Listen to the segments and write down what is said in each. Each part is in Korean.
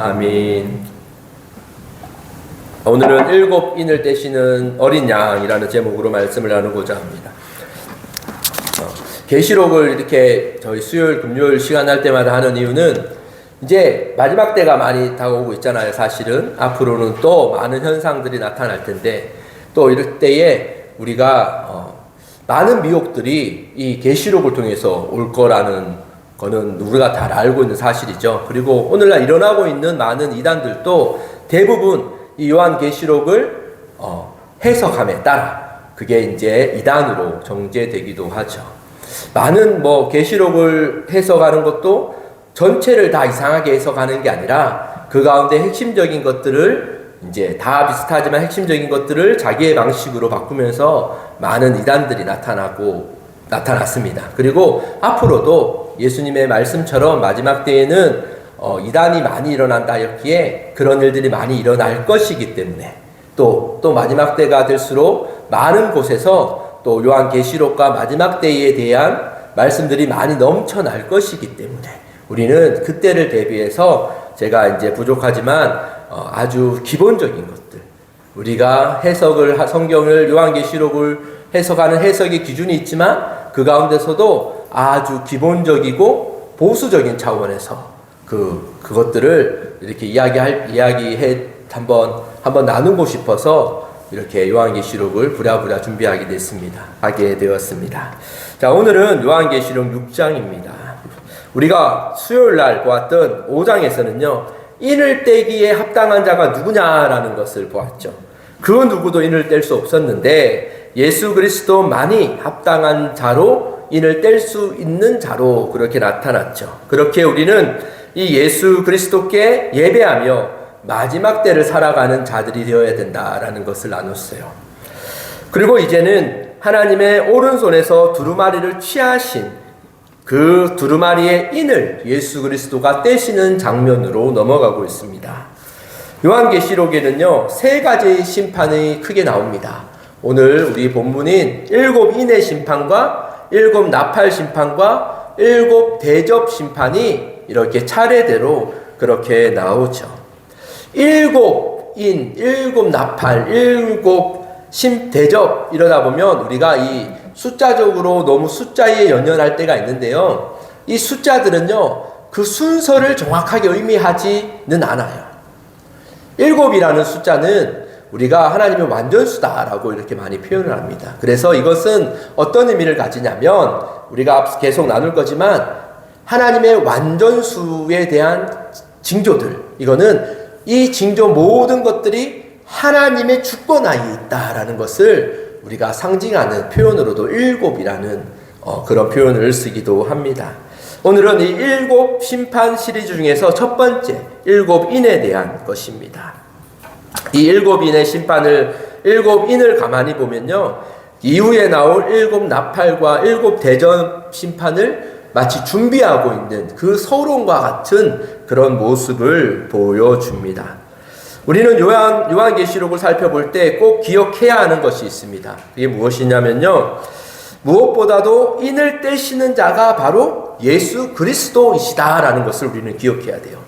아멘. 오늘은 일곱 인을 떼시는 어린 양이라는 제목으로 말씀을 나누고자 합니다. 계시록을 이렇게 저희 수요일, 금요일 시간 날 때마다 하는 이유는 이제 마지막 때가 많이 다가오고 있잖아요. 사실은 앞으로는 또 많은 현상들이 나타날 텐데, 또 이럴 때에 우리가 많은 미혹들이 이 계시록을 통해서 올 거라는 거는 우리가 다 알고 있는 사실이죠. 그리고 오늘날 일어나고 있는 많은 이단들도 대부분 이 요한계시록을 해석함에 따라 그게 이제 이단으로 정죄되기도 하죠. 많은 계시록을 해석하는 것도 전체를 다 이상하게 해석하는 게 아니라 그 가운데 핵심적인 것들을 이제 다 비슷하지만 핵심적인 것들을 자기의 방식으로 바꾸면서 많은 이단들이 나타났습니다. 그리고 앞으로도 예수님의 말씀처럼 마지막 때에는 이단이 많이 일어난다였기에 그런 일들이 많이 일어날 것이기 때문에 또 마지막 때가 될수록 많은 곳에서 또 요한계시록과 마지막 때에 대한 말씀들이 많이 넘쳐날 것이기 때문에 우리는 그때를 대비해서 제가 이제 부족하지만 아주 기본적인 것들, 우리가 성경을 요한계시록을 해석하는 해석의 기준이 있지만 그 가운데서도 아주 기본적이고 보수적인 차원에서 그것들을 이렇게 한번 나누고 싶어서 이렇게 요한계시록을 부랴부랴 하게 되었습니다. 자, 오늘은 요한계시록 6장입니다. 우리가 수요일 날 보았던 5장에서는요, 인을 떼기에 합당한 자가 누구냐라는 것을 보았죠. 그 누구도 인을 뗄 수 없었는데 예수 그리스도만이 합당한 자로 인을 뗄 수 있는 자로 그렇게 나타났죠. 그렇게 우리는 이 예수 그리스도께 예배하며 마지막 때를 살아가는 자들이 되어야 된다라는 것을 나눴어요. 그리고 이제는 하나님의 오른손에서 두루마리를 취하신 그 두루마리의 인을 예수 그리스도가 떼시는 장면으로 넘어가고 있습니다. 요한계시록에는요, 세 가지의 심판이 크게 나옵니다. 오늘 우리 본문인 일곱 인의 심판과 일곱 나팔 심판과 일곱 대접 심판이 이렇게 차례대로 그렇게 나오죠. 일곱 인, 일곱 나팔, 일곱 대접 이러다 보면 우리가 이 숫자적으로 너무 숫자에 연연할 때가 있는데요. 이 숫자들은요, 그 순서를 정확하게 의미하지는 않아요. 일곱이라는 숫자는 우리가 하나님의 완전수다라고 이렇게 많이 표현을 합니다. 그래서 이것은 어떤 의미를 가지냐면 우리가 계속 나눌 거지만 하나님의 완전수에 대한 징조들, 이거는 이 징조 모든 것들이 하나님의 주권하에 있다라는 것을 우리가 상징하는 표현으로도 일곱이라는 그런 표현을 쓰기도 합니다. 오늘은 이 일곱 심판 시리즈 중에서 첫 번째 일곱 인에 대한 것입니다. 이 일곱 인의 일곱 인을 가만히 보면요, 이후에 나올 일곱 나팔과 일곱 대접 심판을 마치 준비하고 있는 그 서론과 같은 그런 모습을 보여줍니다. 우리는 요한계시록을 살펴볼 때 꼭 기억해야 하는 것이 있습니다. 그게 무엇이냐면요, 무엇보다도 인을 떼시는 자가 바로 예수 그리스도이시다라는 것을 우리는 기억해야 돼요.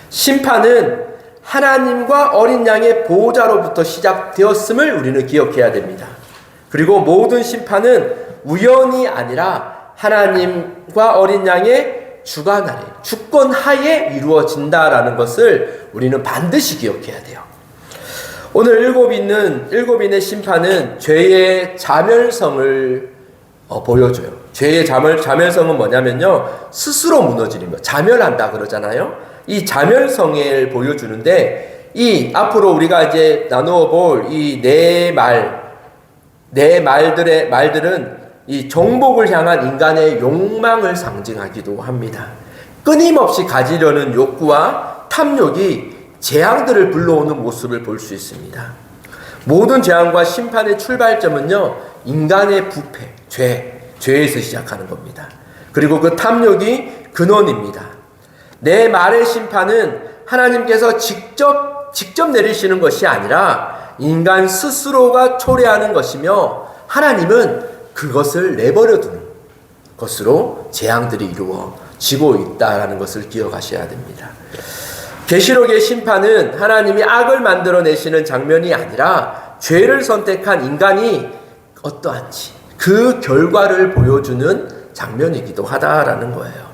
심판은 하나님과 어린 양의 보호자로부터 시작되었음을 우리는 기억해야 됩니다. 그리고 모든 심판은 우연이 아니라 하나님과 어린 양의 주관 아래, 주권 하에 이루어진다라는 것을 우리는 반드시 기억해야 돼요. 오늘 일곱 인의 심판은 죄의 자멸성을 보여줘요. 죄의 자멸성은 뭐냐면요, 스스로 무너지는 것, 자멸한다 그러잖아요. 이 자멸성을 보여주는데, 이 앞으로 우리가 이제 나누어 볼 이 네 말들은 이 정복을 향한 인간의 욕망을 상징하기도 합니다. 끊임없이 가지려는 욕구와 탐욕이 재앙들을 불러오는 모습을 볼 수 있습니다. 모든 재앙과 심판의 출발점은요, 인간의 부패, 죄에서 시작하는 겁니다. 그리고 그 탐욕이 근원입니다. 내 말의 심판은 하나님께서 직접 내리시는 것이 아니라 인간 스스로가 초래하는 것이며, 하나님은 그것을 내버려 두는 것으로 재앙들이 이루어지고 있다는 것을 기억하셔야 됩니다. 계시록의 심판은 하나님이 악을 만들어내시는 장면이 아니라 죄를 선택한 인간이 어떠한지 그 결과를 보여주는 장면이기도 하다라는 거예요.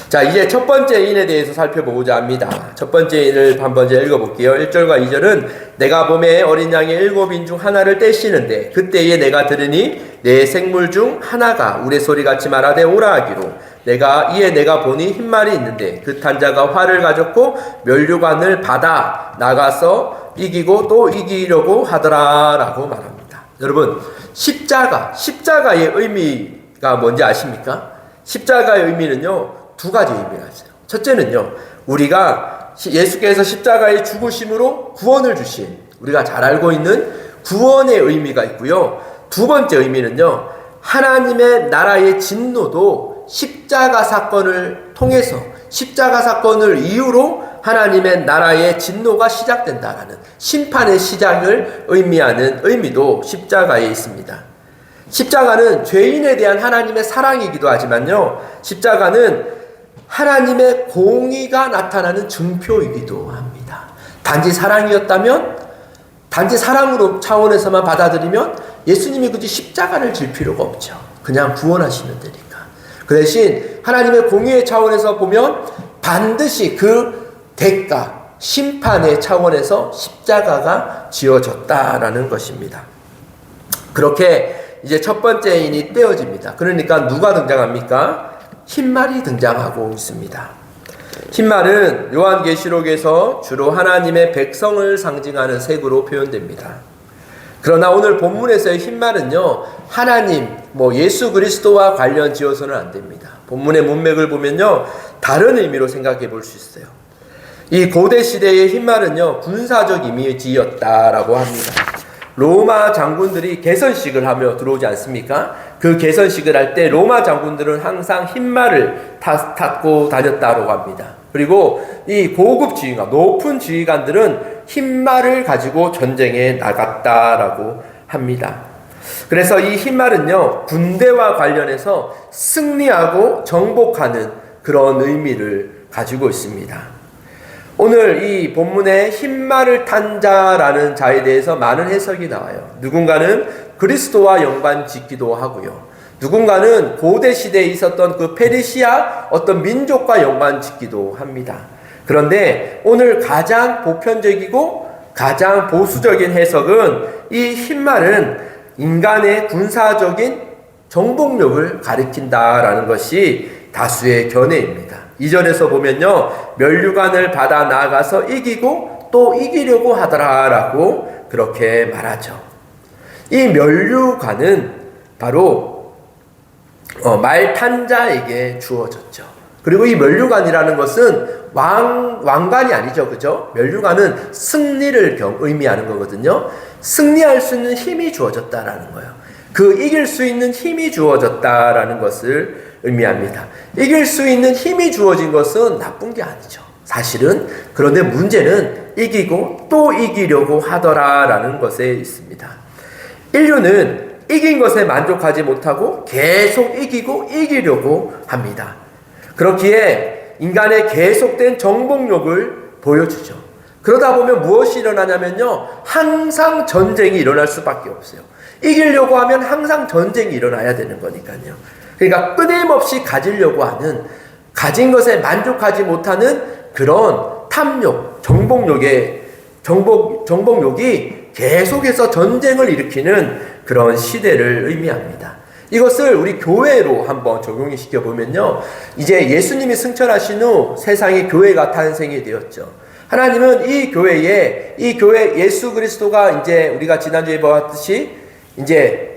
자, 이제 첫 번째 인에 대해서 살펴보고자 합니다. 첫 번째 인을 한번 읽어볼게요. 1절과 2절은 내가 봄에 어린 양의 7인 중 하나를 떼시는데 그때에 내가 들으니 내 생물 중 하나가 우레소리같이 말하되 오라 하기로 내가 보니 흰말이 있는데 그 탄자가 활을 가졌고 면류관을 받아 나가서 이기고 또 이기려고 하더라 라고 말합니다. 여러분, 십자가의 의미가 뭔지 아십니까? 십자가의 의미는요, 두 가지 의미가 있어요. 첫째는요, 우리가 예수께서 십자가의 죽으심으로 구원을 주신, 우리가 잘 알고 있는 구원의 의미가 있고요. 두 번째 의미는요, 하나님의 나라의 진노도 십자가 사건을 통해서, 십자가 사건을 이유로 하나님의 나라의 진노가 시작된다라는 심판의 시작을 의미하는 의미도 십자가에 있습니다. 십자가는 죄인에 대한 하나님의 사랑이기도 하지만요, 십자가는 하나님의 공의가 나타나는 증표이기도 합니다. 단지 사랑이었다면, 단지 사랑으로 차원에서만 받아들이면 예수님이 굳이 십자가를 질 필요가 없죠. 그냥 구원하시면 되니까. 그 대신 하나님의 공의의 차원에서 보면 반드시 그 대가, 심판의 차원에서 십자가가 지어졌다라는 것입니다. 그렇게 이제 첫 번째 인이 떼어집니다. 그러니까 누가 등장합니까? 흰말이 등장하고 있습니다. 흰말은 요한계시록에서 주로 하나님의 백성을 상징하는 색으로 표현됩니다. 그러나 오늘 본문에서의 흰말은요, 하나님, 예수 그리스도와 관련 지어서는 안 됩니다. 본문의 문맥을 보면요, 다른 의미로 생각해 볼 수 있어요. 이 고대 시대의 흰말은요, 군사적 이미지였다라고 합니다. 로마 장군들이 개선식을 하며 들어오지 않습니까? 그 개선식을 할 때 로마 장군들은 항상 흰말을 탔고 다녔다고 합니다. 그리고 이 고급 지휘관, 높은 지휘관들은 흰말을 가지고 전쟁에 나갔다라고 합니다. 그래서 이 흰말은요, 군대와 관련해서 승리하고 정복하는 그런 의미를 가지고 있습니다. 오늘 이 본문에 흰말을 탄 자라는 자에 대해서 많은 해석이 나와요. 누군가는 그리스도와 연관 짓기도 하고요. 누군가는 고대 시대에 있었던 그 페르시아 어떤 민족과 연관 짓기도 합니다. 그런데 오늘 가장 보편적이고 가장 보수적인 해석은 이 흰말은 인간의 군사적인 정복력을 가리킨다라는 것이 다수의 견해입니다. 2절에서 보면요, 면류관을 받아 나아가서 이기고 또 이기려고 하더라라고 그렇게 말하죠. 이 면류관은 바로 말탄자에게 주어졌죠. 그리고 이 면류관이라는 것은 왕관이 아니죠, 그죠? 면류관은 승리를 의미하는 거거든요. 승리할 수 있는 힘이 주어졌다라는 거예요. 그 이길 수 있는 힘이 주어졌다라는 것을 의미합니다. 이길 수 있는 힘이 주어진 것은 나쁜 게 아니죠, 사실은. 그런데 문제는 이기고 또 이기려고 하더라라는 것에 있습니다. 인류는 이긴 것에 만족하지 못하고 계속 이기고 이기려고 합니다. 그렇기에 인간의 계속된 정복력을 보여주죠. 그러다 보면 무엇이 일어나냐면요, 항상 전쟁이 일어날 수밖에 없어요. 이기려고 하면 항상 전쟁이 일어나야 되는 거니까요. 그러니까 끊임없이 가지려고 하는, 가진 것에 만족하지 못하는 그런 탐욕, 정복욕이 계속해서 전쟁을 일으키는 그런 시대를 의미합니다. 이것을 우리 교회로 한번 적용이 시켜보면요, 이제 예수님이 승천하신 후 세상에 교회가 탄생이 되었죠. 하나님은 이 교회 예수 그리스도가 이제 우리가 지난주에 보았듯이 이제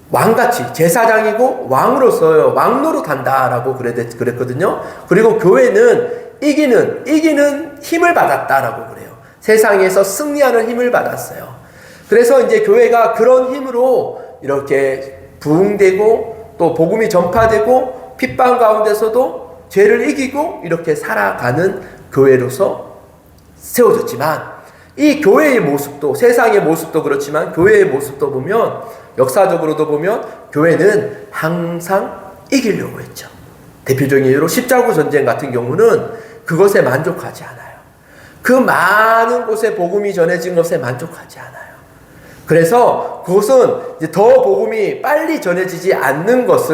왕같이 제사장이고 왕으로서 왕노릇한다라고 그랬거든요. 그리고 교회는 이기는 힘을 받았다라고 그래요. 세상에서 승리하는 힘을 받았어요. 그래서 이제 교회가 그런 힘으로 이렇게 부흥되고 또 복음이 전파되고 핍박 가운데서도 죄를 이기고 이렇게 살아가는 교회로서 세워졌지만, 이 교회의 모습도, 세상의 모습도 그렇지만 교회의 모습도 보면, 역사적으로도 보면 교회는 항상 이기려고 했죠. 대표적인 예로 십자군 전쟁 같은 경우는 그것에 만족하지 않아요. 그 많은 곳에 복음이 전해진 것에 만족하지 않아요. 그래서 그것은 이제 더 복음이 빨리 전해지지 않는 것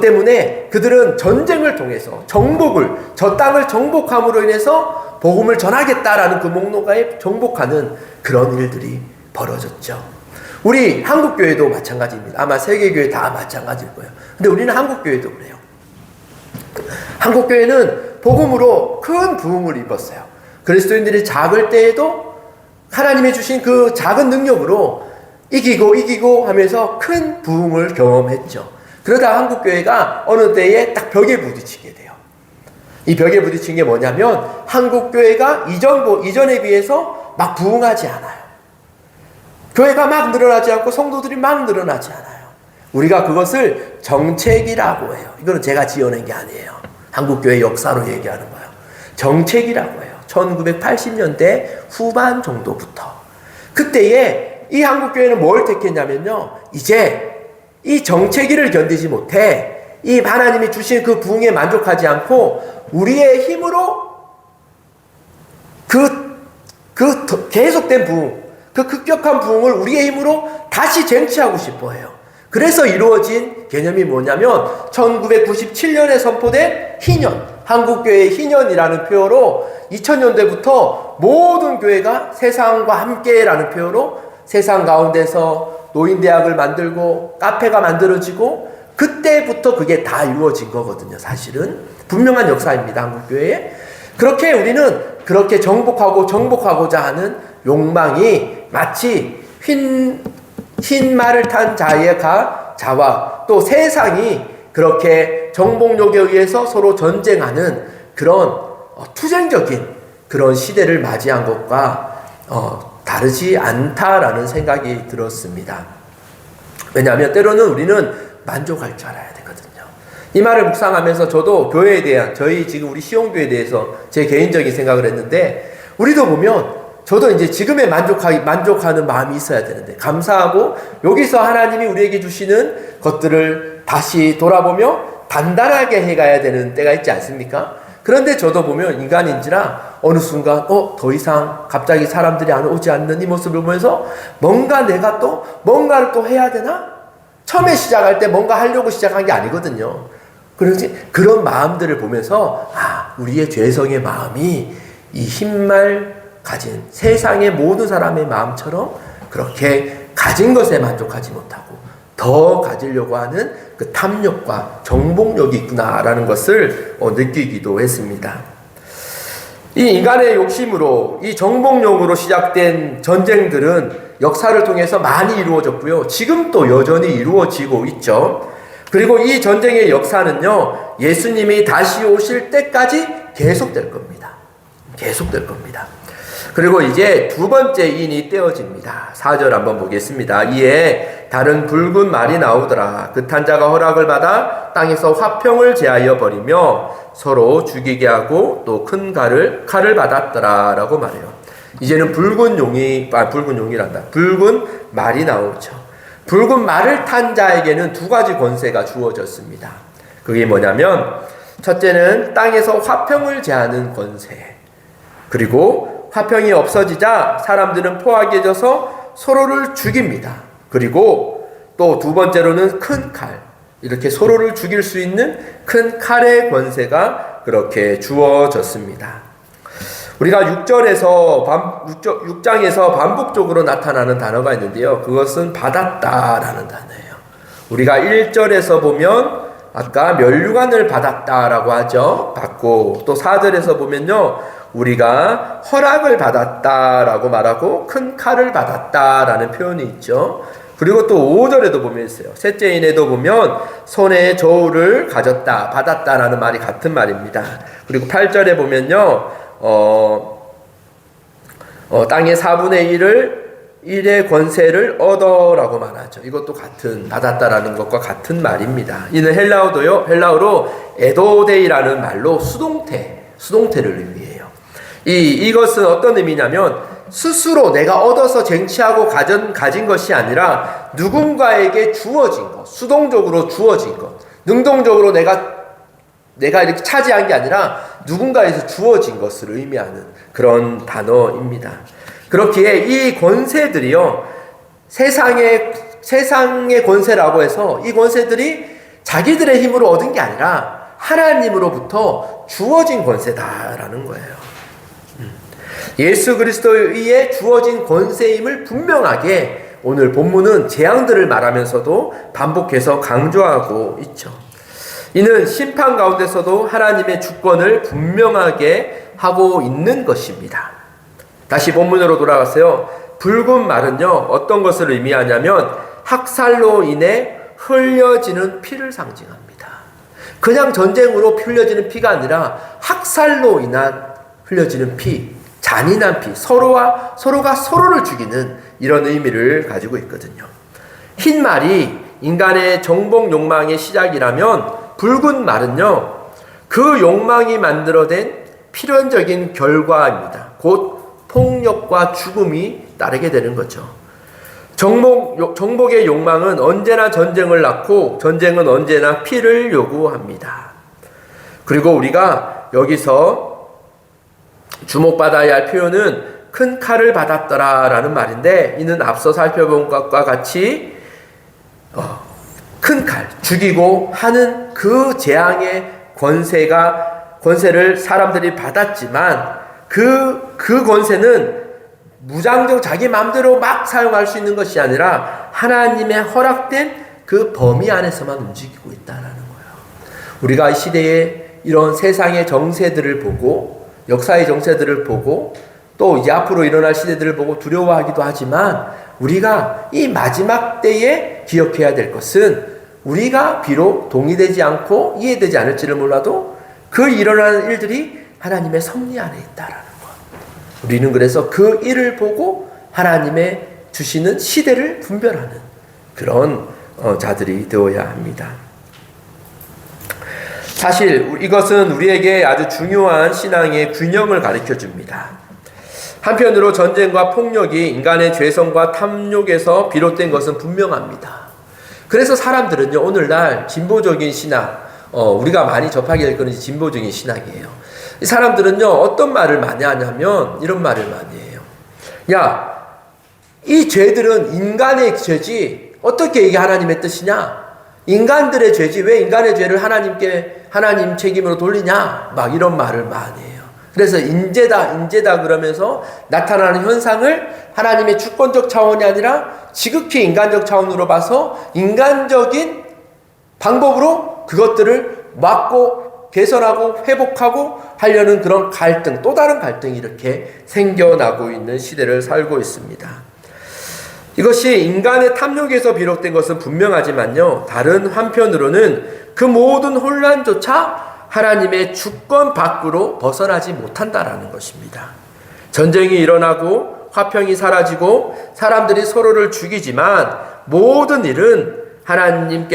때문에 그들은 전쟁을 통해서 저 땅을 정복함으로 인해서 복음을 전하겠다라는 그 목록에 정복하는 그런 일들이 벌어졌죠. 우리 한국교회도 마찬가지입니다. 아마 세계교회 다 마찬가지일 거예요. 근데 우리는 한국교회도 그래요. 한국교회는 복음으로 큰 부흥을 입었어요. 그리스도인들이 작을 때에도 하나님이 주신 그 작은 능력으로 이기고 하면서 큰 부흥을 경험했죠. 그러다 한국교회가 어느 때에 딱 벽에 부딪히게 돼요. 이 벽에 부딪힌 게 뭐냐면 한국교회가 이전에 비해서 막 부흥하지 않아요. 교회가 막 늘어나지 않고 성도들이 막 늘어나지 않아요. 우리가 그것을 정책이라고 해요. 이거는 제가 지어낸 게 아니에요. 한국교회 역사로 얘기하는 거예요. 정책이라고 해요. 1980년대 후반 정도부터. 그때에 이 한국교회는 뭘 택했냐면요. 이제 이 정체기를 견디지 못해 이 하나님이 주신 그 부흥에 만족하지 않고 우리의 힘으로 그 계속된 부흥, 그 급격한 부흥을 우리의 힘으로 다시 쟁취하고 싶어 해요. 그래서 이루어진 개념이 뭐냐면 1997년에 선포된 희년, 한국교회의 희년이라는 표어로 2000년대부터 모든 교회가 세상과 함께라는 표어로 세상 가운데서 노인대학을 만들고 카페가 만들어지고 그때부터 그게 다 이루어진 거거든요. 사실은 분명한 역사입니다. 한국교회에. 그렇게 우리는 그렇게 정복하고자 하는 욕망이 마치 흰 말을 탄 자와 또 세상이 그렇게 정복력에 의해서 서로 전쟁하는 그런 투쟁적인 그런 시대를 맞이한 것과 다르지 않다라는 생각이 들었습니다. 왜냐하면 때로는 우리는 만족할 줄 알아야 되거든요. 이 말을 묵상하면서 저도 교회에 대한 지금 우리 시온교회에 대해서 제 개인적인 생각을 했는데 우리도 보면 저도 이제 지금에 만족하는 마음이 있어야 되는데 감사하고 여기서 하나님이 우리에게 주시는 것들을 다시 돌아보며 단단하게 해가야 되는 때가 있지 않습니까? 그런데 저도 보면 인간인지라 어느 순간 더 이상 갑자기 사람들이 오지 않는 이 모습을 보면서 내가 또 뭔가를 또 해야 되나? 처음에 시작할 때 뭔가 하려고 시작한 게 아니거든요. 그런 마음들을 보면서 우리의 죄성의 마음이 이 흰말 가진 세상의 모든 사람의 마음처럼 그렇게 가진 것에 만족하지 못하고 더 가지려고 하는 그 탐욕과 정복력이 있구나라는 것을 느끼기도 했습니다. 이 인간의 욕심으로 이 정복력으로 시작된 전쟁들은 역사를 통해서 많이 이루어졌고요. 지금도 여전히 이루어지고 있죠. 그리고 이 전쟁의 역사는요. 예수님이 다시 오실 때까지 계속될 겁니다. 계속될 겁니다. 그리고 이제 두 번째 인이 떼어집니다. 4절 한번 보겠습니다. 이에 다른 붉은 말이 나오더라. 그 탄 자가 허락을 받아 땅에서 화평을 제하여 버리며 서로 죽이게 하고 또 큰 칼을 받았더라 라고 말해요. 이제는 붉은 말이 나오죠. 붉은 말을 탄 자에게는 두 가지 권세가 주어졌습니다. 그게 뭐냐면 첫째는 땅에서 화평을 제하는 권세, 그리고 화평이 없어지자 사람들은 포악해져서 서로를 죽입니다. 그리고 또 두 번째로는 큰 칼, 이렇게 서로를 죽일 수 있는 큰 칼의 권세가 그렇게 주어졌습니다. 우리가 6장에서 반복적으로 나타나는 단어가 있는데요. 그것은 받았다라는 단어예요. 우리가 1절에서 보면 아까 면류관을 받았다라고 하죠. 받고, 또 4절에서 보면요. 우리가 허락을 받았다라고 말하고 큰 칼을 받았다라는 표현이 있죠. 그리고 또 5절에도 보면 있어요. 셋째인에도 보면 손에 저울을 가졌다, 받았다라는 말이 같은 말입니다. 그리고 8절에 보면요. 땅의 4분의 1의 권세를 얻어라고 말하죠. 이것도 받았다라는 것과 같은 말입니다. 이는 헬라어로 에도데이라는 말로 수동태를 의미해요. 이것은 어떤 의미냐면 스스로 내가 얻어서 쟁취하고 가진 것이 아니라 누군가에게 주어진 것, 수동적으로 주어진 것, 능동적으로 내가 내가 이렇게 차지한 게 아니라 누군가에서 주어진 것을 의미하는 그런 단어입니다. 그렇기에 이 권세들이요, 세상의 권세라고 해서 이 권세들이 자기들의 힘으로 얻은 게 아니라 하나님으로부터 주어진 권세다라는 거예요. 예수 그리스도에 의해 주어진 권세임을 분명하게 오늘 본문은 재앙들을 말하면서도 반복해서 강조하고 있죠. 이는 심판 가운데서도 하나님의 주권을 분명하게 하고 있는 것입니다. 다시 본문으로 돌아가세요. 붉은 말은요, 어떤 것을 의미하냐면 학살로 인해 흘려지는 피를 상징합니다. 그냥 전쟁으로 흘려지는 피가 아니라 학살로 인한 흘려지는 피, 잔인한 피, 서로가 서로를 죽이는 이런 의미를 가지고 있거든요. 흰 말이 인간의 정복 욕망의 시작이라면 붉은 말은요, 그 욕망이 만들어낸 필연적인 결과입니다. 곧 폭력과 죽음이 따르게 되는 거죠. 정복의 욕망은 언제나 전쟁을 낳고 전쟁은 언제나 피를 요구합니다. 그리고 우리가 여기서 주목받아야 할 표현은 큰 칼을 받았더라 라는 말인데, 이는 앞서 살펴본 것과 같이 큰 칼, 죽이고 하는 그 재앙의 권세를 사람들이 받았지만 그 권세는 무장적 자기 마음대로 막 사용할 수 있는 것이 아니라 하나님의 허락된 그 범위 안에서만 움직이고 있다라는 거예요. 우리가 이 시대에 이런 세상의 정세들을 보고, 역사의 정세들을 보고, 또 이제 앞으로 일어날 시대들을 보고 두려워하기도 하지만, 우리가 이 마지막 때에 기억해야 될 것은, 우리가 비록 동의되지 않고 이해되지 않을지를 몰라도 그 일어나는 일들이 하나님의 섭리 안에 있다라는 것. 우리는 그래서 그 일을 보고 하나님의 주시는 시대를 분별하는 그런 자들이 되어야 합니다. 사실 이것은 우리에게 아주 중요한 신앙의 균형을 가르쳐 줍니다. 한편으로 전쟁과 폭력이 인간의 죄성과 탐욕에서 비롯된 것은 분명합니다. 그래서 사람들은요, 오늘날 진보적인 신학, 우리가 많이 접하게 될 것은 진보적인 신학이에요. 이 사람들은요, 어떤 말을 많이 하냐면 이런 말을 많이 해요. 야, 이 죄들은 인간의 죄지 어떻게 이게 하나님의 뜻이냐? 인간들의 죄지 왜 인간의 죄를 하나님 책임으로 돌리냐? 막 이런 말을 많이 해요. 그래서 인재다 그러면서 나타나는 현상을 하나님의 주권적 차원이 아니라 지극히 인간적 차원으로 봐서 인간적인 방법으로 그것들을 막고 개선하고 회복하고 하려는 그런 갈등, 또 다른 갈등이 이렇게 생겨나고 있는 시대를 살고 있습니다. 이것이 인간의 탐욕에서 비롯된 것은 분명하지만요, 다른 한편으로는 그 모든 혼란조차 하나님의 주권 밖으로 벗어나지 못한다라는 것입니다. 전쟁이 일어나고 화평이 사라지고 사람들이 서로를 죽이지만 모든 일은 하나님의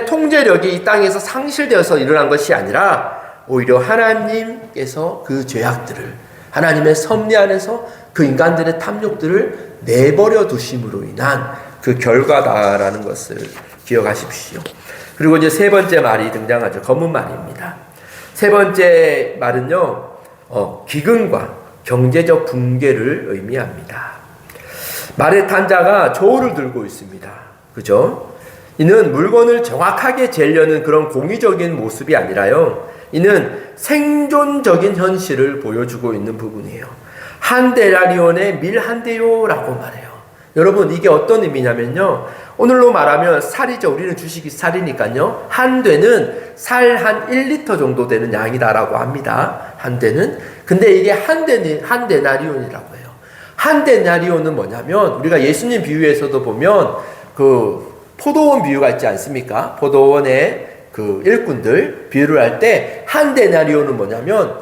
통제력이 이 땅에서 상실되어서 일어난 것이 아니라 오히려 하나님께서 그 죄악들을, 하나님의 섭리 안에서 그 인간들의 탐욕들을 내버려 두심으로 인한 그 결과다라는 것을 기억하십시오. 그리고 이제 세 번째 말이 등장하죠. 검은 말입니다. 세 번째 말은요, 기근과 경제적 붕괴를 의미합니다. 말의 탄자가 저울을 들고 있습니다. 그죠? 이는 물건을 정확하게 재려는 그런 공의적인 모습이 아니라요, 이는 생존적인 현실을 보여주고 있는 부분이에요. 한 데나리온에 밀 한 대요라고 말해요. 여러분, 이게 어떤 의미냐면요, 오늘로 말하면 쌀이죠. 우리는 주식이 쌀이니까요, 한 대는 쌀 한 1리터 정도 되는 양이다라고 합니다. 한 대는. 근데 이게 한 데나리온이라고 해요. 한 데나리온은 뭐냐면, 우리가 예수님 비유에서도 보면 그 포도원 비유가 있지 않습니까? 포도원의 그 일꾼들 비유를 할 때 한 데나리온은 뭐냐면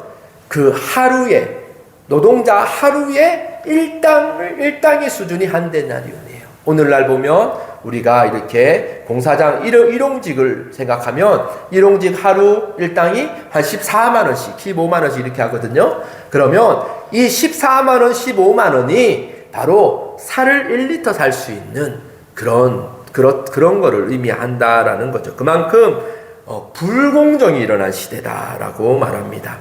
그 하루에, 노동자 하루에 일당의 수준이 한 데나리온이에요. 오늘날 보면 우리가 이렇게 공사장 일용직을 생각하면 일용직 하루 일당이 한 14만 원씩, 15만 원씩 이렇게 하거든요. 그러면 이 14만 원, 15만 원이 바로 쌀을 1리터 살 수 있는 그런 거를 의미한다라는 거죠. 그만큼 불공정이 일어난 시대다라고 말합니다.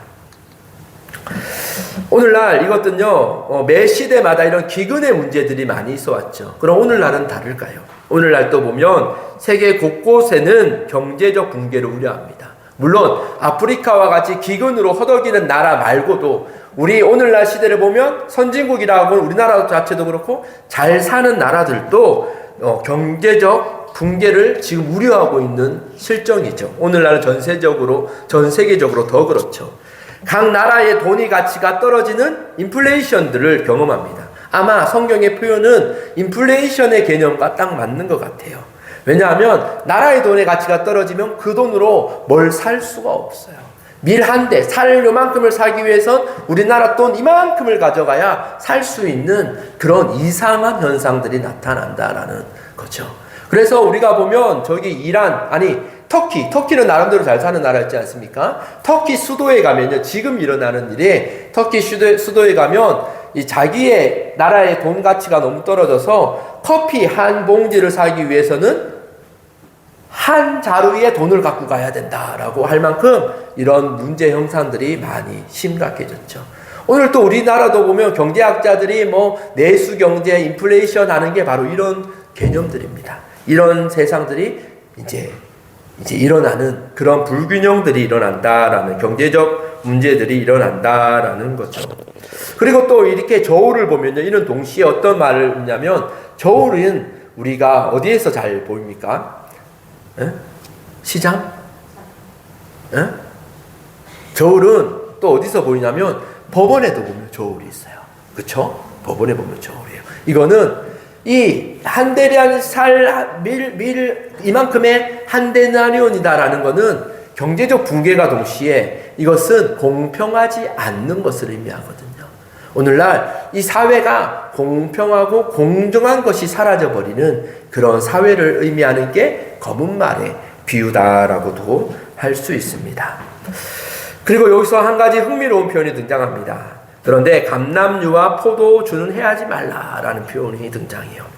오늘날 이것은요, 매 시대마다 이런 기근의 문제들이 많이 있어 왔죠. 그럼 오늘날은 다를까요? 오늘날 또 보면 세계 곳곳에는 경제적 붕괴를 우려합니다. 물론 아프리카와 같이 기근으로 허덕이는 나라 말고도 우리 오늘날 시대를 보면 선진국이라고 우리나라 자체도 그렇고 잘 사는 나라들도 경제적 붕괴를 지금 우려하고 있는 실정이죠. 오늘날은 전 세계적으로 더 그렇죠. 각 나라의 돈의 가치가 떨어지는 인플레이션들을 경험합니다. 아마 성경의 표현은 인플레이션의 개념과 딱 맞는 것 같아요. 왜냐하면 나라의 돈의 가치가 떨어지면 그 돈으로 뭘 살 수가 없어요. 밀 한 대, 살 요만큼을 사기 위해선 우리나라 돈 이만큼을 가져가야 살 수 있는 그런 이상한 현상들이 나타난다라는 거죠. 그래서 우리가 보면 저기 터키는 나름대로 잘 사는 나라였지 않습니까? 터키 수도에 가면요, 지금 일어나는 일에 터키 수도에 가면 이 자기의 나라의 돈 가치가 너무 떨어져서 커피 한 봉지를 사기 위해서는 한 자루에 돈을 갖고 가야 된다라고 할 만큼 이런 문제 형상들이 많이 심각해졌죠. 오늘 또 우리나라도 보면 경제학자들이 내수 경제, 인플레이션 하는 게 바로 이런 개념들입니다. 이런 세상들이 이제 일어나는 그런 불균형들이 일어난다라는, 경제적 문제들이 일어난다라는 거죠. 그리고 또 이렇게 저울을 보면요, 이런 동시에 어떤 말을 하냐면, 저울은 우리가 어디에서 잘 보입니까? 시장? 저울은 또 어디서 보이냐면 법원에도 보면 저울이 있어요. 그쵸? 법원에 보면 저울이에요. 이거는 이 한 대량 밀 이만큼의 한 데나리온이다라는 것은 경제적 붕괴가 동시에 이것은 공평하지 않는 것을 의미하거든요. 오늘날 이 사회가 공평하고 공정한 것이 사라져버리는 그런 사회를 의미하는 게 검은 말의 비유다라고도 할 수 있습니다. 그리고 여기서 한 가지 흥미로운 표현이 등장합니다. 그런데 감람류와 포도주는 해하지 말라라는 표현이 등장해요.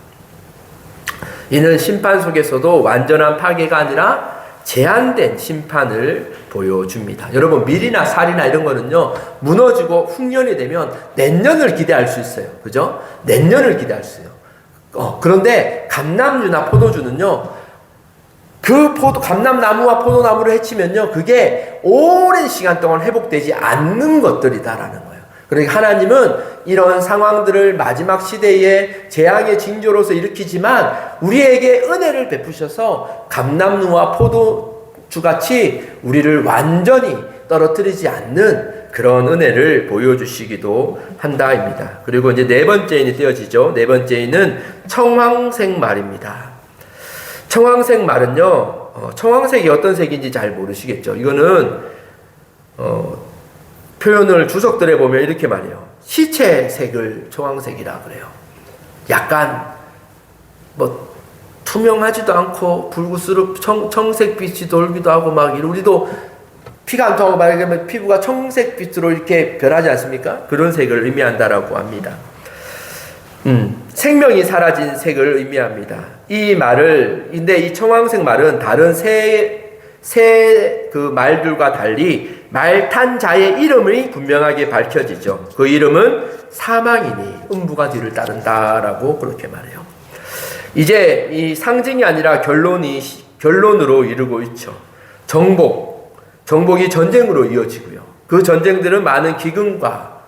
이는 심판 속에서도 완전한 파괴가 아니라 제한된 심판을 보여줍니다. 여러분, 밀이나 쌀이나 이런 거는요, 무너지고 흉년이 되면 내년을 기대할 수 있어요. 그죠? 내년을 기대할 수 있어요. 그런데 감람류나 포도주는요, 감람나무와 포도나무를 해치면요, 그게 오랜 시간 동안 회복되지 않는 것들이다라는 거예요. 그러니까 하나님은 이런 상황들을 마지막 시대의 재앙의 징조로서 일으키지만 우리에게 은혜를 베푸셔서 감람류와 포도주같이 우리를 완전히 떨어뜨리지 않는 그런 은혜를 보여주시기도 한다입니다. 그리고 이제 네 번째인이 띄어지죠. 네 번째인은 청황색 말입니다. 청황색 말은요, 청황색이 어떤 색인지 잘 모르시겠죠. 이거는 표현을 주석들에 보면 이렇게 말해요. 시체색을 청황색이라 그래요. 약간 투명하지도 않고 붉으스럽 청색빛이 돌기도 하고 우리도 피가 안 통하고 말하면 피부가 청색빛으로 이렇게 변하지 않습니까? 그런 색을 의미한다라고 합니다. 생명이 사라진 색을 의미합니다. 근데 이 청황색 말은 다른 그 말들과 달리 말 탄 자의 이름이 분명하게 밝혀지죠. 그 이름은 사망이니 음부가 뒤를 따른다라고 그렇게 말해요. 이제 이 상징이 아니라 결론으로 이루고 있죠. 정복이 전쟁으로 이어지고요. 그 전쟁들은 많은 기근과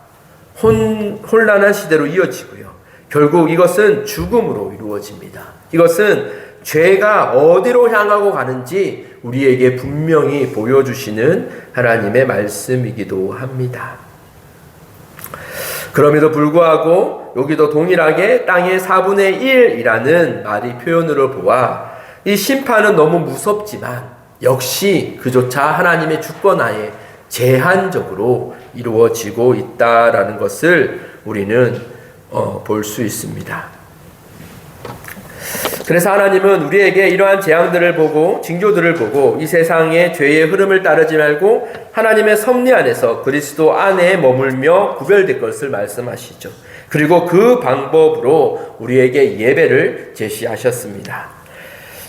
혼란한 시대로 이어지고요. 결국 이것은 죽음으로 이루어집니다. 이것은 죄가 어디로 향하고 가는지 우리에게 분명히 보여주시는 하나님의 말씀이기도 합니다. 그럼에도 불구하고 여기도 동일하게 땅의 4분의 1이라는 말이 표현으로 보아 이 심판은 너무 무섭지만 역시 그조차 하나님의 주권하에 제한적으로 이루어지고 있다라는 것을 우리는 볼 수 있습니다. 그래서 하나님은 우리에게 이러한 재앙들을 보고 징조들을 보고 이 세상의 죄의 흐름을 따르지 말고 하나님의 섭리 안에서 그리스도 안에 머물며 구별될 것을 말씀하시죠. 그리고 그 방법으로 우리에게 예배를 제시하셨습니다.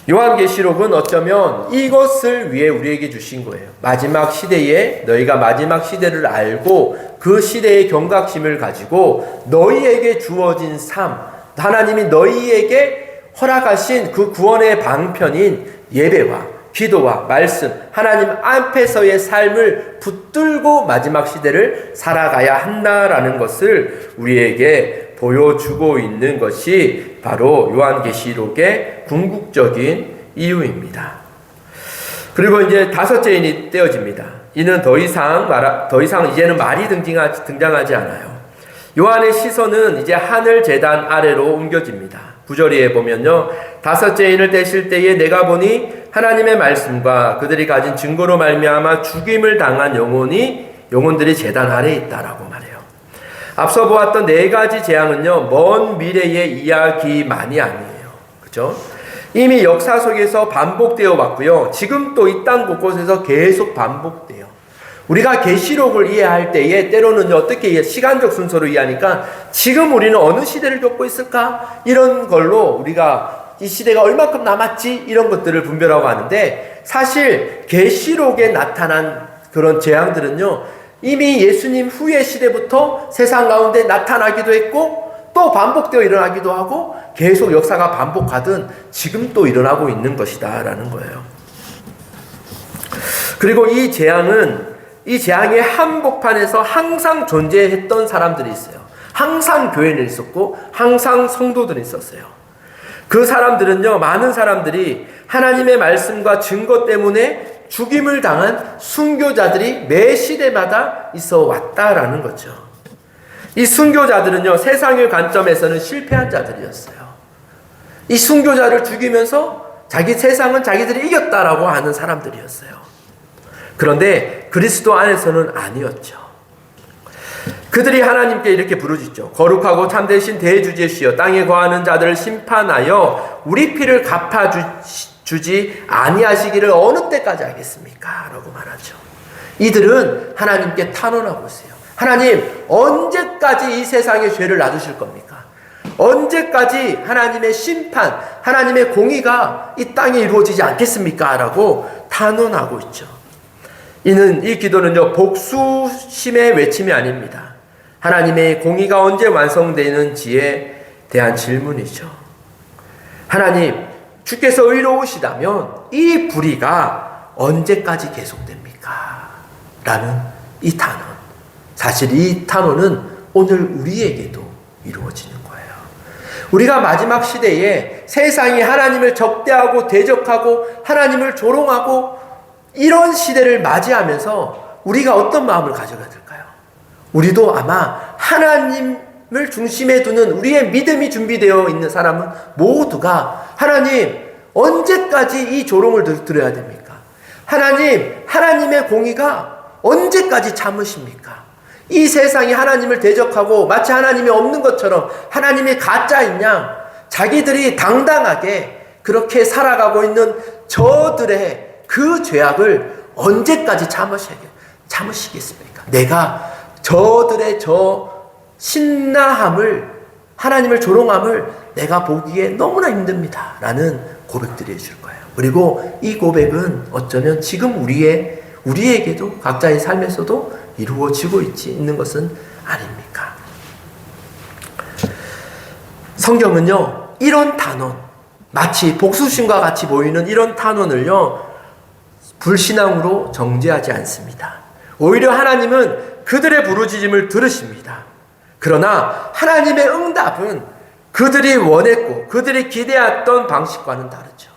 요한계시록은 어쩌면 이것을 위해 우리에게 주신 거예요. 마지막 시대에 너희가 마지막 시대를 알고 그 시대의 경각심을 가지고 너희에게 주어진 삶, 하나님이 너희에게 허락하신 그 구원의 방편인 예배와 기도와 말씀, 하나님 앞에서의 삶을 붙들고 마지막 시대를 살아가야 한다라는 것을 우리에게 보여주고 있는 것이 바로 요한계시록의 궁극적인 이유입니다. 그리고 이제 다섯째인이 떼어집니다. 이는 더 이상 이제는 말이 등장하지 않아요. 요한의 시선은 이제 하늘 제단 아래로 옮겨집니다. 9절에 보면요, 다섯째 인을 떼실 때에 내가 보니 하나님의 말씀과 그들이 가진 증거로 말미암아 죽임을 당한 영혼들이 제단 아래에 있다라고 말해요. 앞서 보았던 네 가지 재앙은요, 먼 미래의 이야기만이 아니에요. 그렇죠? 이미 역사 속에서 반복되어 왔고요. 지금 또 이 땅 곳곳에서 계속 반복돼요. 우리가 계시록을 이해할 때에 때로는 어떻게 시간적 순서로 이해하니까 지금 우리는 어느 시대를 겪고 있을까? 이런 걸로 우리가 이 시대가 얼마큼 남았지? 이런 것들을 분별하고 하는데, 사실 계시록에 나타난 그런 재앙들은요, 이미 예수님 후의 시대부터 세상 가운데 나타나기도 했고 또 반복되어 일어나기도 하고 계속 역사가 반복하든 지금 또 일어나고 있는 것이다 라는 거예요. 그리고 이 재앙의 한복판에서 항상 존재했던 사람들이 있어요. 항상 교회는 있었고 항상 성도들이 있었어요. 그 사람들은요, 많은 사람들이 하나님의 말씀과 증거 때문에 죽임을 당한 순교자들이 매 시대마다 있어 왔다라는 거죠. 이 순교자들은요, 세상의 관점에서는 실패한 자들이었어요. 이 순교자를 죽이면서 세상은 자기들이 이겼다라고 하는 사람들이었어요. 그런데 그리스도 안에서는 아니었죠. 그들이 하나님께 이렇게 부르짖죠. 거룩하고 참되신 대주제시여, 땅에 거하는 자들을 심판하여 우리 피를 갚아주지 아니하시기를 어느 때까지 하겠습니까? 라고 말하죠. 이들은 하나님께 탄원하고 있어요. 하나님, 언제까지 이 세상의 죄를 놔두실 겁니까? 언제까지 하나님의 심판, 하나님의 공의가 이 땅에 이루어지지 않겠습니까? 라고 탄원하고 있죠. 이 기도는요, 복수심의 외침이 아닙니다. 하나님의 공의가 언제 완성되는지에 대한 질문이죠. 하나님, 주께서 의로우시다면 이 불의가 언제까지 계속됩니까? 라는 이 탄원. 사실 이 탄원은 오늘 우리에게도 이루어지는 거예요. 우리가 마지막 시대에 세상이 하나님을 적대하고 대적하고 하나님을 조롱하고 이런 시대를 맞이하면서 우리가 어떤 마음을 가져가야 될까요? 우리도 아마 하나님을 중심에 두는 우리의 믿음이 준비되어 있는 사람은 모두가 하나님, 언제까지 이 조롱을 들어야 됩니까? 하나님, 하나님의 공의가 언제까지 참으십니까? 이 세상이 하나님을 대적하고 마치 하나님이 없는 것처럼 하나님이 가짜인 양 자기들이 당당하게 그렇게 살아가고 있는 저들의 그 죄악을 언제까지 참으시겠습니까? 내가 저들의 신나함을, 하나님을 조롱함을 내가 보기에 너무나 힘듭니다 라는 고백들이 해줄 거예요. 그리고 이 고백은 어쩌면 지금 우리에게도 각자의 삶에서도 이루어지고 있는 것은 아닙니까? 성경은요, 이런 탄원, 마치 복수심과 같이 보이는 이런 탄원을요, 불신앙으로 정죄하지 않습니다. 오히려 하나님은 그들의 부르짖음을 들으십니다. 그러나 하나님의 응답은 그들이 원했고 그들이 기대했던 방식과는 다르죠.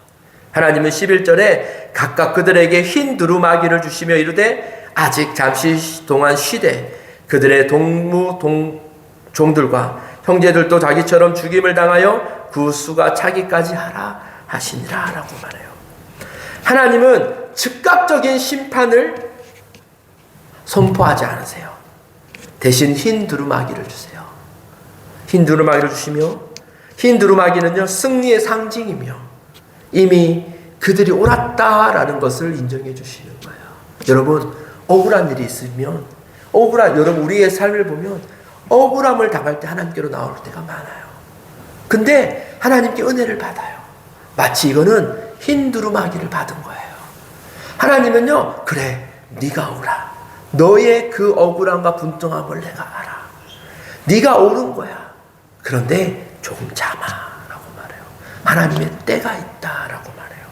하나님은 11절에 각각 그들에게 흰 두루마기를 주시며 이르되 아직 잠시 동안 쉬되 그들의 종들과 형제들도 자기처럼 죽임을 당하여 그 수가 차기까지 하라 하시니라 라고 말해요. 하나님은 즉각적인 심판을 선포하지 않으세요. 대신 흰 두루마기를 주세요. 흰 두루마기를 주시며, 흰 두루마기는요, 승리의 상징이며 이미 그들이 옳았다라는 것을 인정해 주시는 거예요. 여러분, 억울한 일이 있으면 여러분 우리의 삶을 보면 억울함을 당할 때 하나님께로 나올 때가 많아요. 근데 하나님께 은혜를 받아요. 마치 이거는 흰 두루마기를 받은 거예요. 하나님은요, 그래, 네가 오라. 너의 그 억울함과 분통함을 내가 알아. 네가 옳은 거야. 그런데 조금 참아라고 말해요. 하나님의 때가 있다라고 말해요.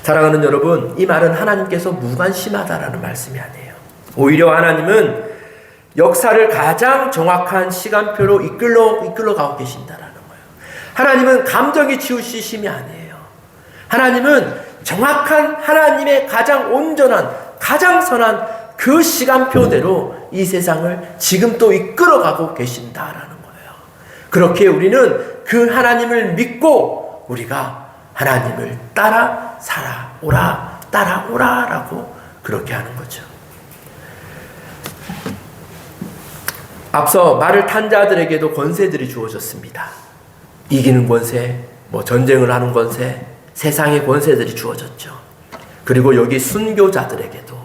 사랑하는 여러분, 이 말은 하나님께서 무관심하다라는 말씀이 아니에요. 오히려 하나님은 역사를 가장 정확한 시간표로 이끌어가고 계신다라는 거예요. 하나님은 감정이 치우치심이 아니에요. 하나님은 정확한 하나님의 가장 온전한, 가장 선한 그 시간표대로 이 세상을 지금 또 이끌어가고 계신다라는 거예요. 그렇게 우리는 그 하나님을 믿고 우리가 하나님을 따라 살아오라, 따라오라라고 그렇게 하는 거죠. 앞서 말을 탄 자들에게도 권세들이 주어졌습니다. 이기는 권세, 전쟁을 하는 권세, 세상의 권세들이 주어졌죠. 그리고 여기 순교자들에게도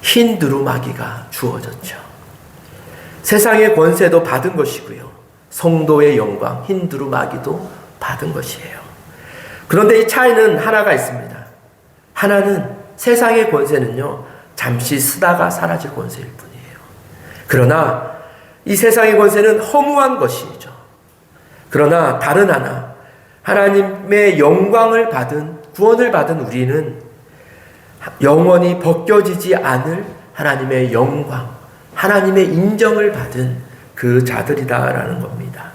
흰 두루마기가 주어졌죠. 세상의 권세도 받은 것이고요. 성도의 영광, 흰 두루마기도 받은 것이에요. 그런데 이 차이는 하나가 있습니다. 하나는 세상의 권세는요, 잠시 쓰다가 사라질 권세일 뿐이에요. 그러나 이 세상의 권세는 허무한 것이죠. 그러나 다른 하나, 하나님의 영광을 받은, 구원을 받은 우리는 영원히 벗겨지지 않을 하나님의 영광, 하나님의 인정을 받은 그 자들이다라는 겁니다.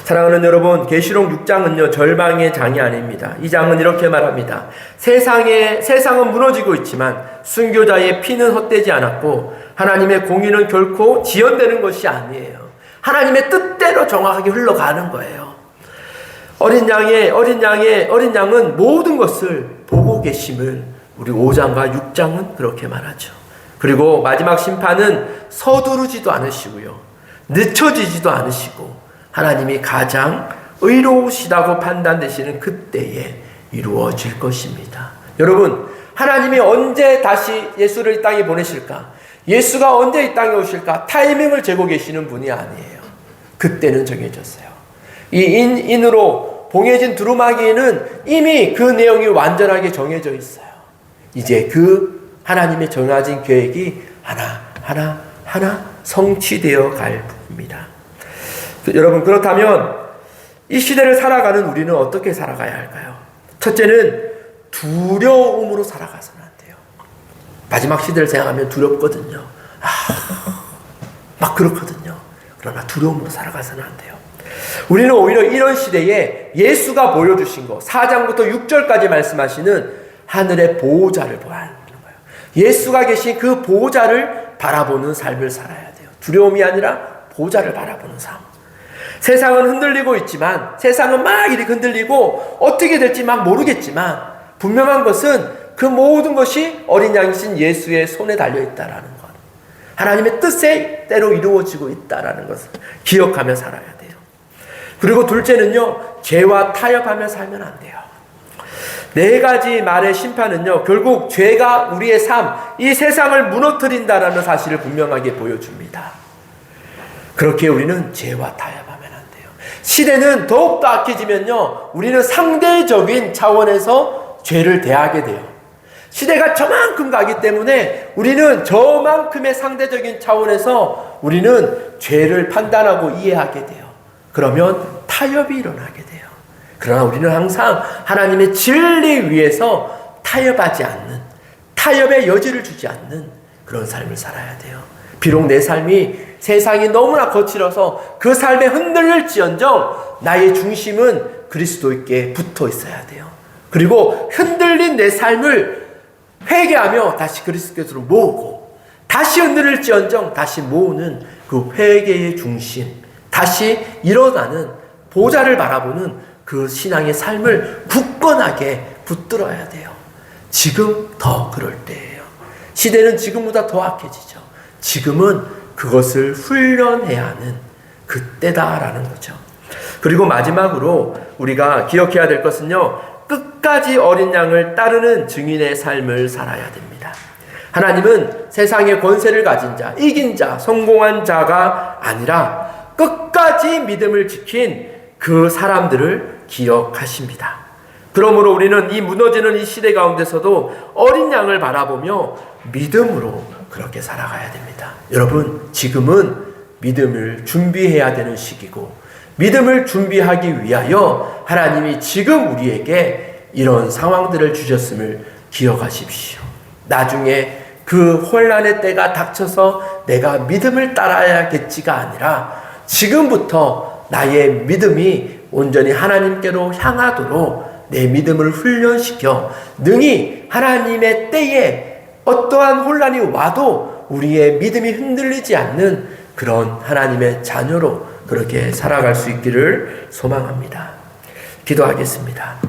사랑하는 여러분, 계시록 6장은요, 절망의 장이 아닙니다. 이 장은 이렇게 말합니다. 세상은 무너지고 있지만 순교자의 피는 헛되지 않았고 하나님의 공의는 결코 지연되는 것이 아니에요. 하나님의 뜻대로 정확하게 흘러가는 거예요. 어린 양은 모든 것을 보고 계심을 우리 5장과 6장은 그렇게 말하죠. 그리고 마지막 심판은 서두르지도 않으시고요, 늦춰지지도 않으시고 하나님이 가장 의로우시다고 판단되시는 그때에 이루어질 것입니다. 여러분, 하나님이 언제 다시 예수를 이 땅에 보내실까? 예수가 언제 이 땅에 오실까? 타이밍을 재고 계시는 분이 아니에요. 그때는 정해졌어요. 이 인으로 봉해진 두루마기에는 이미 그 내용이 완전하게 정해져 있어요. 이제 그 하나님의 정해진 계획이 하나 성취되어 갈 부분입니다. 여러분, 그렇다면 이 시대를 살아가는 우리는 어떻게 살아가야 할까요? 첫째는 두려움으로 살아가서는 안 돼요. 마지막 시대를 생각하면 두렵거든요. 막 그렇거든요. 그러나 두려움으로 살아가서는 안 돼요. 우리는 오히려 이런 시대에 예수가 보여주신 거, 4장부터 6절까지 말씀하시는 하늘의 보호자를 보아야 하는 거예요. 예수가 계신 그 보호자를 바라보는 삶을 살아야 돼요. 두려움이 아니라 보호자를 바라보는 삶. 세상은 흔들리고 있지만, 세상은 막 이렇게 흔들리고 어떻게 될지 막 모르겠지만 분명한 것은 그 모든 것이 어린 양이신 예수의 손에 달려있다라는 것, 하나님의 뜻대로 이루어지고 있다라는 것을 기억하며 살아야 돼요. 그리고 둘째는요, 죄와 타협하며 살면 안 돼요. 4가지 말의 심판은요, 결국 죄가 우리의 삶, 이 세상을 무너뜨린다라는 사실을 분명하게 보여줍니다. 그렇게 우리는 죄와 타협하면 안 돼요. 시대는 더욱더 악해지면요, 우리는 상대적인 차원에서 죄를 대하게 돼요. 시대가 저만큼 가기 때문에 우리는 저만큼의 상대적인 차원에서 우리는 죄를 판단하고 이해하게 돼요. 그러면 타협이 일어나게 돼요. 그러나 우리는 항상 하나님의 진리 위에서 타협하지 않는, 타협의 여지를 주지 않는 그런 삶을 살아야 돼요. 비록 내 삶이 세상이 너무나 거칠어서 그 삶에 흔들릴지언정 나의 중심은 그리스도께 붙어 있어야 돼요. 그리고 흔들린 내 삶을 회개하며 다시 그리스도께로 모으고, 다시 흔들릴지언정 다시 모으는 그 회개의 중심, 다시 일어나는 보좌를 바라보는 그 신앙의 삶을 굳건하게 붙들어야 돼요. 지금 더 그럴 때예요. 시대는 지금보다 더 악해지죠. 지금은 그것을 훈련해야 하는 그때다라는 거죠. 그리고 마지막으로 우리가 기억해야 될 것은요, 끝까지 어린 양을 따르는 증인의 삶을 살아야 됩니다. 하나님은 세상의 권세를 가진 자, 이긴 자, 성공한 자가 아니라 끝까지 믿음을 지킨 그 사람들을 기억하십니다. 그러므로 우리는 이 무너지는 이 시대 가운데서도 어린 양을 바라보며 믿음으로 그렇게 살아가야 됩니다. 여러분, 지금은 믿음을 준비해야 되는 시기고, 믿음을 준비하기 위하여 하나님이 지금 우리에게 이런 상황들을 주셨음을 기억하십시오. 나중에 그 혼란의 때가 닥쳐서 내가 믿음을 따라야겠지가 아니라 지금부터 나의 믿음이 온전히 하나님께로 향하도록 내 믿음을 훈련시켜 능히 하나님의 때에 어떠한 혼란이 와도 우리의 믿음이 흔들리지 않는 그런 하나님의 자녀로 그렇게 살아갈 수 있기를 소망합니다. 기도하겠습니다.